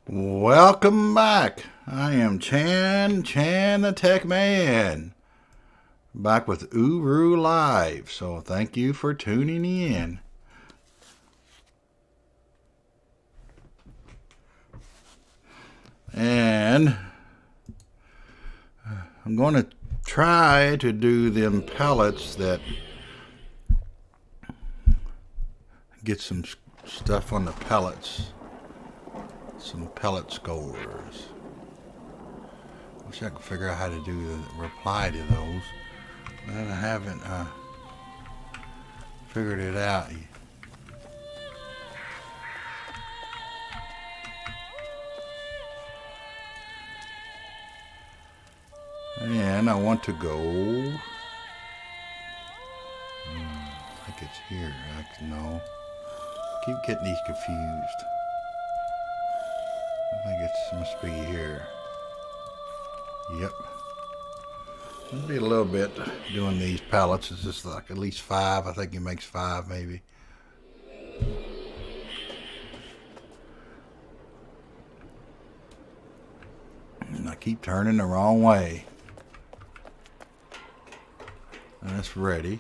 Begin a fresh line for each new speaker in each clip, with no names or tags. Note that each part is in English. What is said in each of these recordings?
Welcome back. I am Chan the Tech Man, back with Uru Live. So thank you for tuning in. And I'm going to try to do them pellets that get some stuff on the pellets. Some pellet scores. Wish I could figure out how to do the reply to those, but I haven't figured it out. And I want to go. I think it's here. No. Keep getting these confused. I think it must be here. Yep. It'll be a little bit doing these pallets. It's just like at least 5. I think he makes 5 maybe. And I keep turning the wrong way. And that's ready.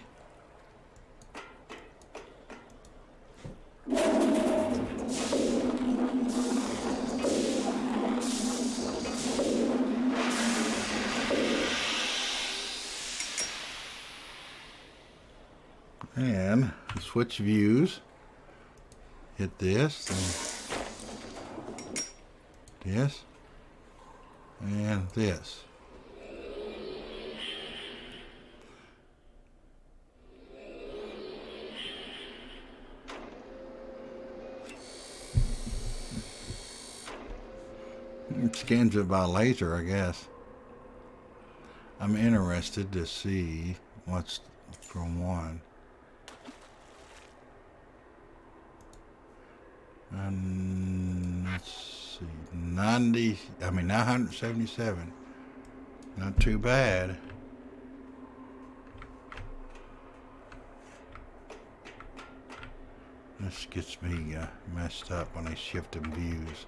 And switch views. Hit this, and this, and this. It scans it by laser, I guess. I'm interested to see what's from one. Let's see, 977. Not too bad. This gets me messed up when I shift them views.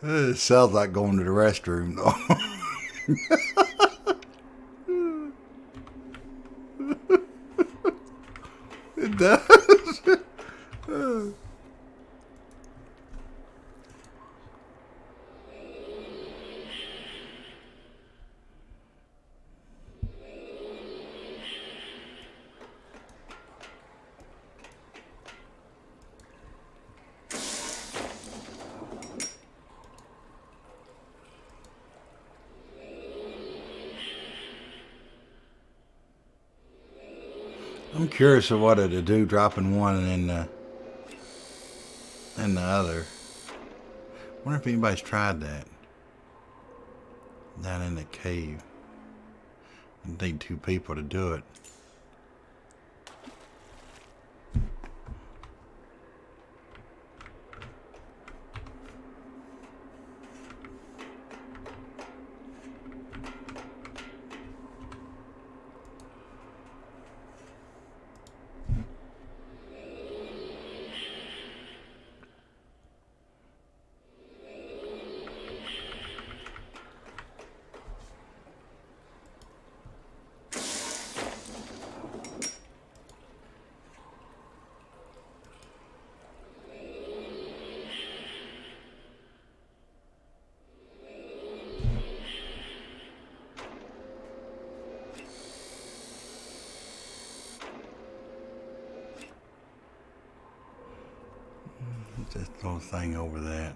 It sounds like going to the restroom, though. It does. I'm curious of what it'd do dropping one and then the other. Wonder if anybody's tried that down in the cave. I need 2 people to do it. What's this little thing over that?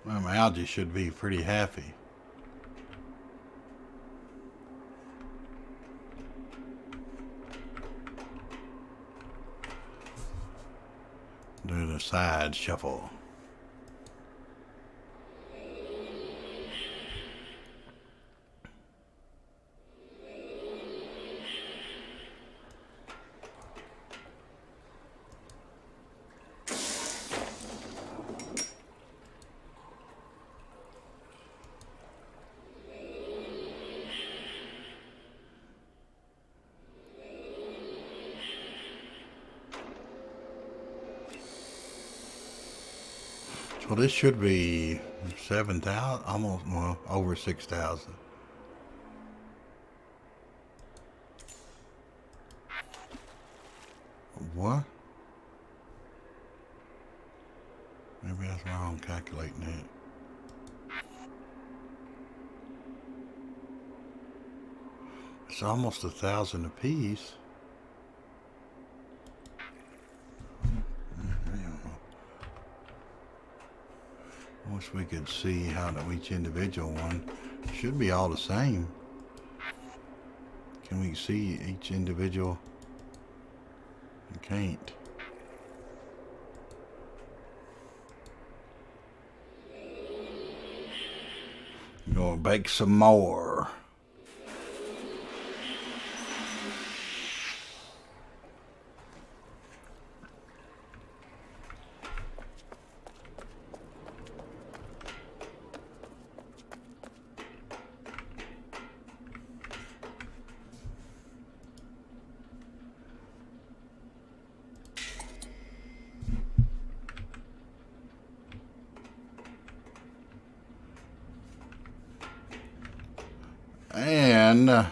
Well, my algae should be pretty happy. Do the side shuffle. So this should be 7,000, almost, well, over 6,000. What? Maybe that's wrong calculating it. It's almost 1,000 apiece. I wish we could see how each individual one should be all the same. Can we see each individual? We can't. I'm gonna bake some more. And I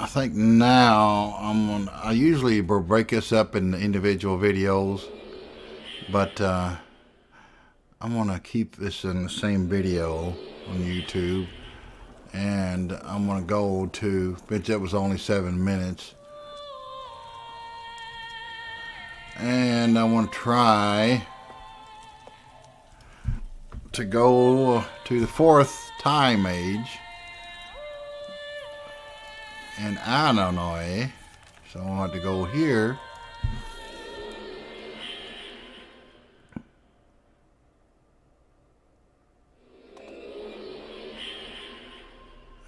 think now I usually break this up in individual videos, but I'm gonna keep this in the same video on YouTube, and I'm gonna go to, which it was only 7 minutes, and I want to try to go to the 4th time age in Illinois. So I want to go here.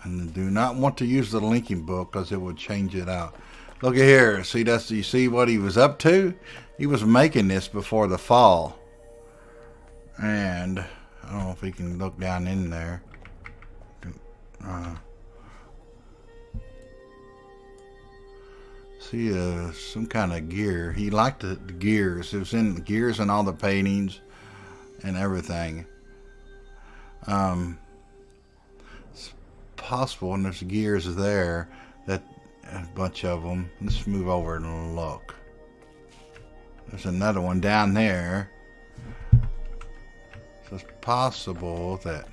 And do not want to use the linking book because it would change it out. Look at here. See, you see what he was up to? He was making this before the fall. And I don't know if he can look down in there. See, some kind of gear. He liked the gears. It was in the gears and all the paintings and everything. It's possible, and there's gears there, that a bunch of them. Let's move over and look. There's another one down there. So it's possible that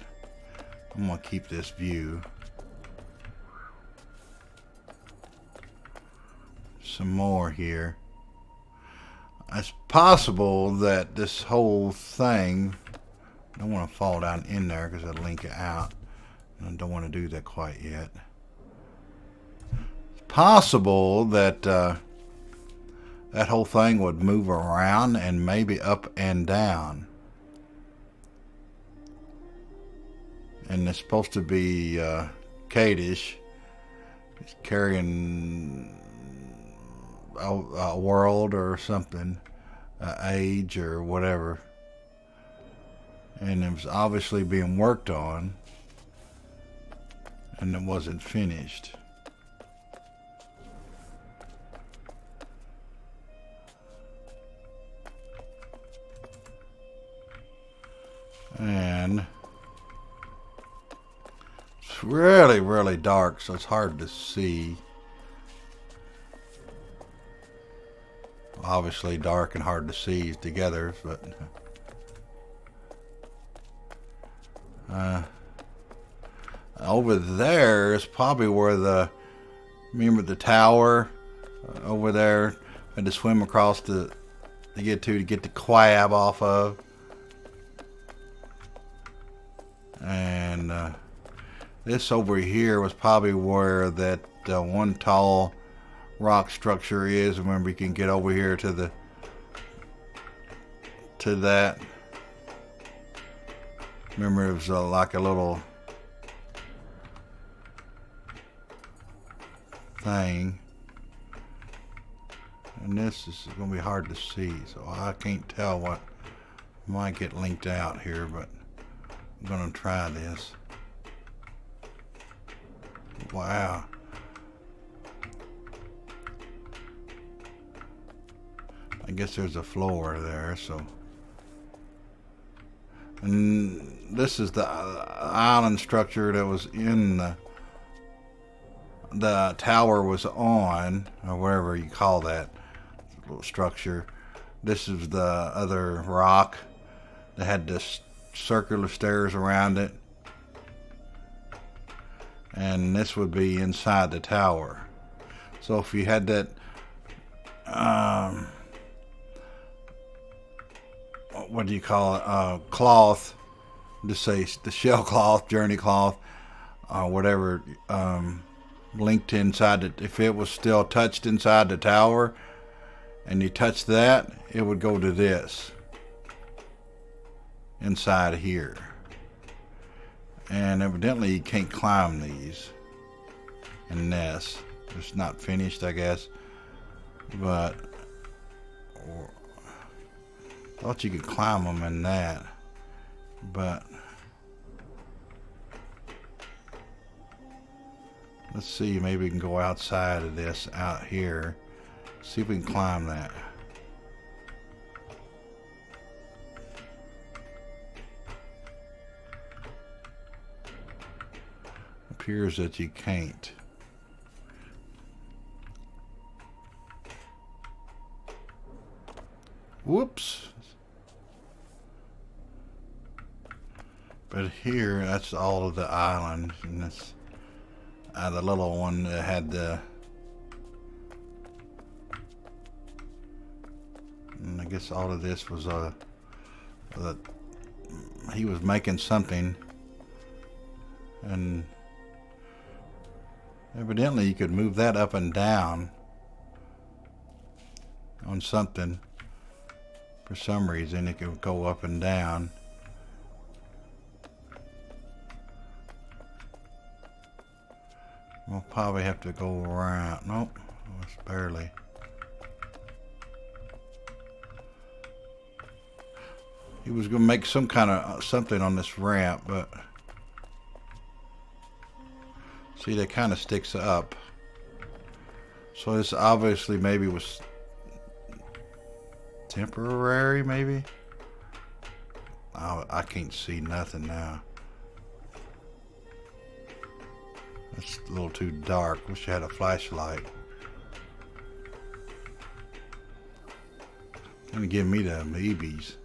I'm going to keep this view. Some more here. It's possible that this whole thing, I don't want to fall down in there because I'll link it out. I don't want to do that quite yet. It's possible that that whole thing would move around and maybe up and down. And it's supposed to be Kadish. It's carrying a world or something, age or whatever. And it was obviously being worked on, and it wasn't finished. And it's really, really dark, so it's hard to see. Obviously dark and hard to see together, but over there is probably where remember the tower over there, had to swim across to get the crab off of. And this over here was probably where that one tall rock structure is. Remember, you can get over here to that. Remember, it was like a little thing. And this is going to be hard to see, so I can't tell what might get linked out here, but I'm going to try this. Wow. I guess there's a floor there, so. And this is the island structure that was in the tower was on, or whatever you call that little structure. This is the other rock that had this circular stairs around it. And this would be inside the tower. So if you had that what do you call it, cloth, just say the shell cloth, journey cloth, whatever, linked inside it, if it was still touched inside the tower and you touch that, it would go to this inside here. And evidently you can't climb these in this. It's not finished, I guess, but thought you could climb them in that, but let's see, maybe we can go outside of this out here, see if we can climb that. Appears that you can't. Whoops. But here, that's all of the island, and that's the little one that had the. And I guess all of this was he was making something, and evidently you could move that up and down on something. For some reason, it could go up and down. We'll probably have to go around. Nope, it's barely. He was going to make some kind of something on this ramp, but see, that kind of sticks up. So this obviously maybe was temporary, maybe. I can't see nothing now. It's a little too dark. Wish I had a flashlight. Gonna give me the amoebies.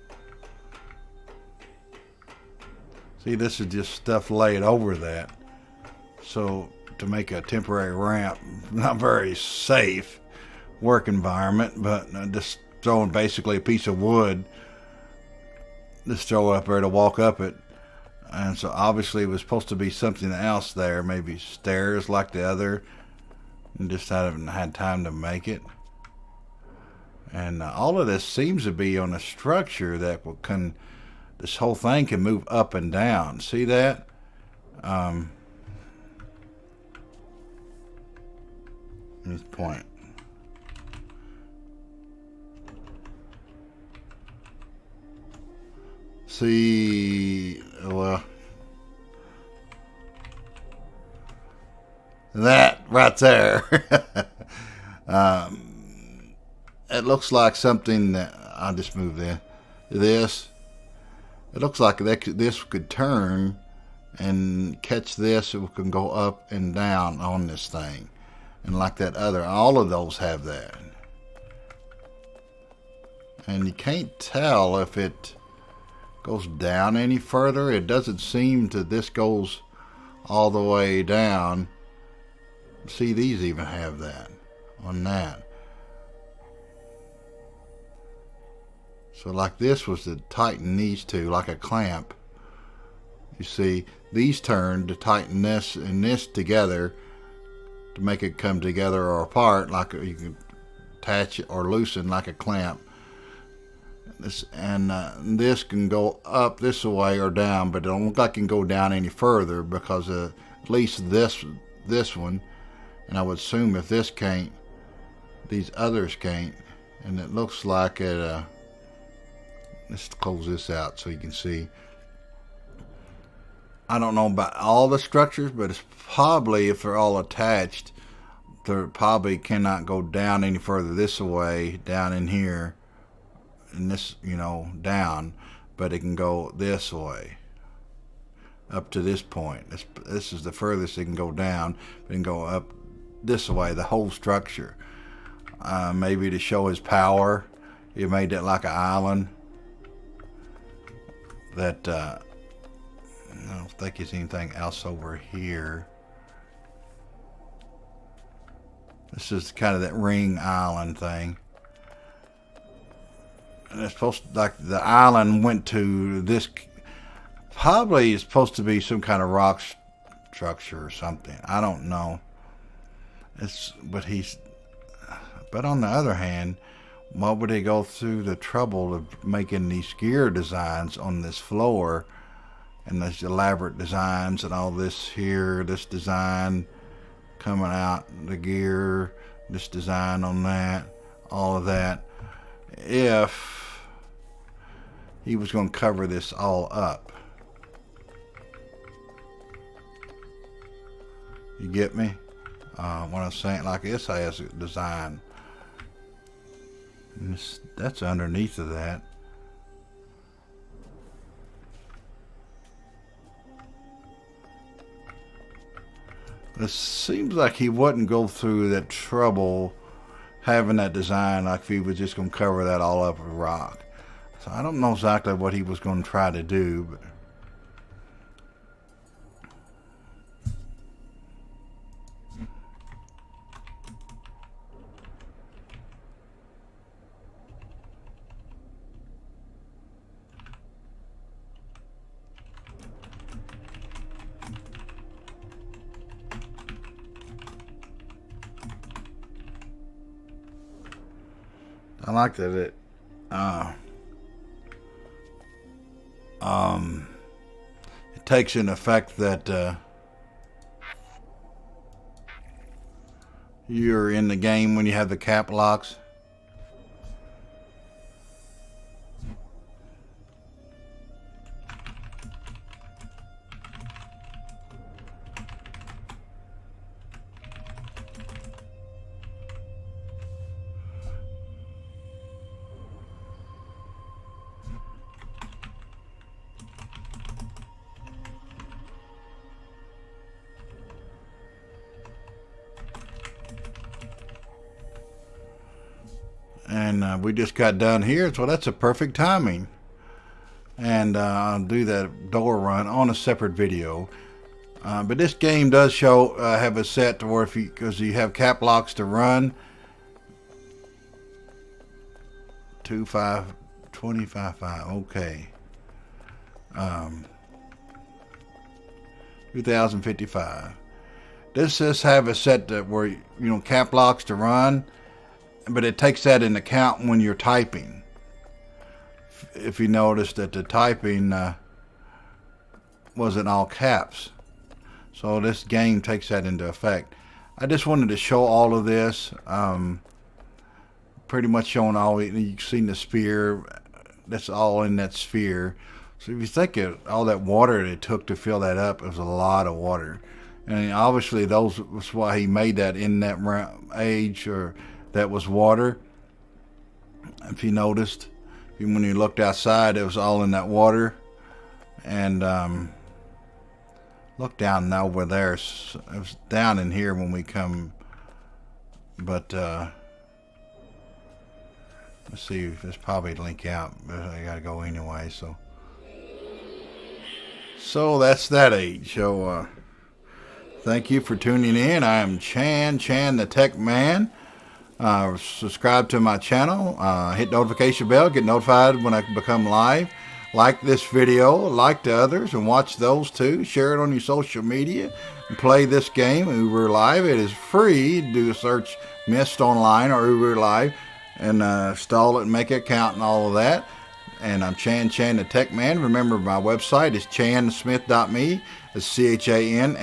See, this is just stuff laid over that. So to make a temporary ramp, not very safe work environment, but just throwing basically a piece of wood, just throw up there to walk up it. And so obviously it was supposed to be something else there, maybe stairs like the other, and just haven't had time to make it. And all of this seems to be on a structure that this whole thing can move up and down. See that? This point. See, well, that right there. It looks like something that I'll just move this. It looks like this could turn and catch this. It can go up and down on this thing, and like that other. All of those have that, and you can't tell if it goes down any further. It doesn't seem to. This goes all the way down. See, these even have that on that. So like this was to tighten these two like a clamp. You see, these turn to tighten this and this together to make it come together or apart, like you can attach it or loosen like a clamp. This and this can go up this way or down, but it don't look like it can go down any further because at least this one, and I would assume if this can't, these others can't. And it looks like it. Let's close this out so you can see. I don't know about all the structures, but it's probably, if they're all attached, they probably cannot go down any further this way, down in here. And this, down, but it can go this way up to this point. This is the furthest it can go down, but it can go up this way, the whole structure. Maybe to show his power, he made it like an island. That I don't think there's anything else over here. This is kind of that ring island thing. And it's supposed to, like the island went to this, probably is supposed to be some kind of rock structure or something. I don't know. But on the other hand, why would they go through the trouble of making these gear designs on this floor and these elaborate designs and all this here, this design coming out, the gear, this design on that, all of that, if he was going to cover this all up? You get me? What I'm saying, like this has a design. And that's underneath of that. It seems like he wouldn't go through that trouble having that design like if he was just going to cover that all up with rock. So I don't know exactly what he was going to try to do, but I like that it it takes in effect that you're in the game when you have the cap locks. And we just got done here, so that's a perfect timing. And I'll do that door run on a separate video. But this game does show have a set to where because you have cap locks to run. 25.5, okay. 2055. This does have a set that where cap locks to run, but it takes that into account when you're typing. If you notice that the typing wasn't all caps, so this game takes that into effect. I just wanted to show all of this. Pretty much showing all. You've seen the sphere. That's all in that sphere. So if you think of all that water it took to fill that up, it was a lot of water. And obviously those was why he made that in that age, or that was water. If you noticed, when you looked outside, it was all in that water. And look down over there. It was down in here when we come. But let's see. There's probably a link out, but I gotta go anyway. So that's that age. So Thank you for tuning in. I am Chan the Tech Man. Subscribe to my channel. Hit notification bell. Get notified when I become live. Like this video. Like to others and watch those too. Share it on your social media. And play this game, Uber Live. It is free. Do a search Mist Online or Uber Live and install it and make an account and all of that. And I'm Chan the Tech Man. Remember, my website is chansmith.me. It's CHANSMITH.me.